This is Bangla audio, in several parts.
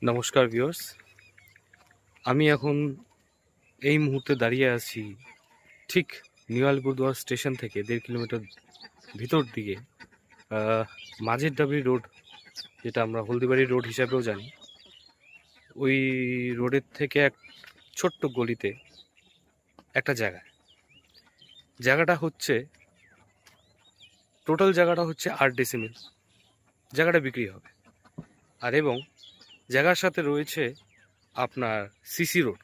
নমস্কার ভিউয়ার্স, আমি এখন এই মুহূর্তে দাঁড়িয়ে আছি ঠিক নিউ আলিপুরদুয়ার স্টেশন থেকে 1.5 কিলোমিটার ভিতর দিকে মাঝের ডাবরি রোড, যেটা আমরা হলদিবাড়ি রোড হিসাবেও জানি। ওই রোডের থেকে এক ছোট্ট গলিতে একটা জায়গাটা হচ্ছে, টোটাল জায়গাটা হচ্ছে 8 ডেসিমেল জায়গাটা বিক্রি হবে। আর এবং জায়গার সাথে রয়েছে আপনার সিসি রোড।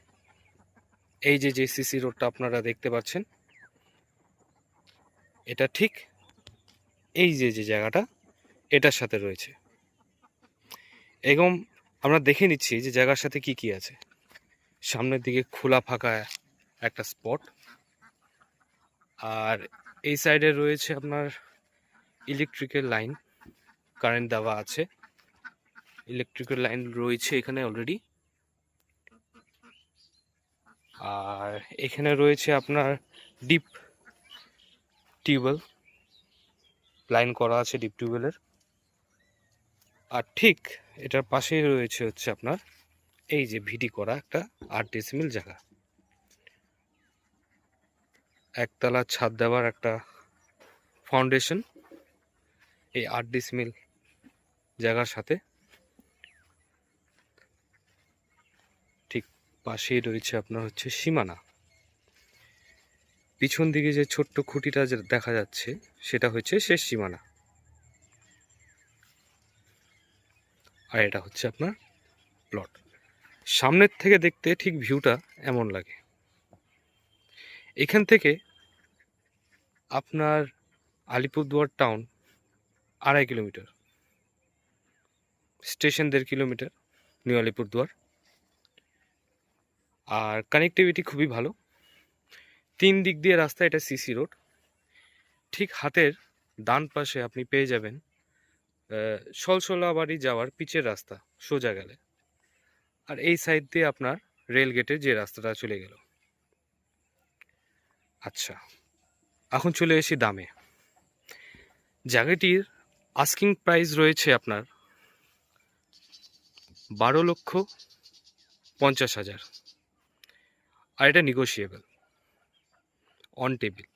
এই যে সিসি রোডটা আপনারা দেখতে পাচ্ছেন, এটা ঠিক এই যে জায়গাটা এটার সাথে রয়েছে। এবং আমরা দেখে নিচ্ছি যে জায়গার সাথে কি কি আছে। সামনের দিকে খোলা ফাঁকা একটা স্পট, আর এই সাইডে রয়েছে আপনার ইলেকট্রিক্যাল লাইন, কারেন্ট দেওয়া আছে। ইলেকট্রিক্যাল লাইন রয়েছে এখানে অলরেডি। আর এখানে রয়েছে আপনার ডিপ টিউবওয়েল লাইন করা আছে, ডিপ টিউবওয়েলের। আর ঠিক এটার পাশেই রয়েছে হচ্ছে আপনার এই যে ভিডি করা একটা 8 ডেসিমেল জায়গা, একতলা ছাদ দেওয়ার একটা ফাউন্ডেশন এই 8 ডেসিমেল জায়গার সাথে। ঠিক পাশেই রয়েছে আপনার হচ্ছে সীমানা। পিছন দিকে যে ছোট্ট খুঁটিটা দেখা যাচ্ছে সেটা হচ্ছে শেষ সীমানা। আর এটা হচ্ছে আপনার প্লট। সামনের থেকে দেখতে ঠিক ভিউটা এমন লাগে। এখান থেকে আপনার Alipurduar town 2.5 kilometre, station 1.5 kilometre, new Alipurduar. আর কানেক্টিভিটি খুবই ভালো, 3 দিক দিয়ে রাস্তা। এটা সিসি রোড। ঠিক হাতের ডান পাশে আপনি পেয়ে যাবেন সলসলাবাড়ি যাওয়ার পিচের রাস্তা সোজা গেলে। আর এই সাইড দিয়ে আপনার রেল গেটের যে রাস্তাটা চলে গেল। আচ্ছা, এখন চলে এসি দামে। জায়গাটির আস্কিং প্রাইস রয়েছে আপনার 12,50,000। আর এটা নেগোশিয়েবল, অন টেবিল।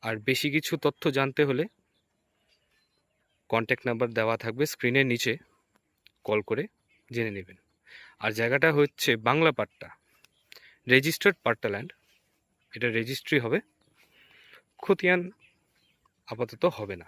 আর বেশি কিছু তথ্য জানতে হলে কন্ট্যাক্ট নাম্বার দেওয়া থাকবে স্ক্রিনের নিচে, কল করে জেনে নেবেন। আর জায়গাটা হচ্ছে বাংলা পাট্টা, রেজিস্টার্ড পাট্টা ল্যান্ড। এটা রেজিস্ট্রি হবে, খতিয়ান আপাতত হবে না।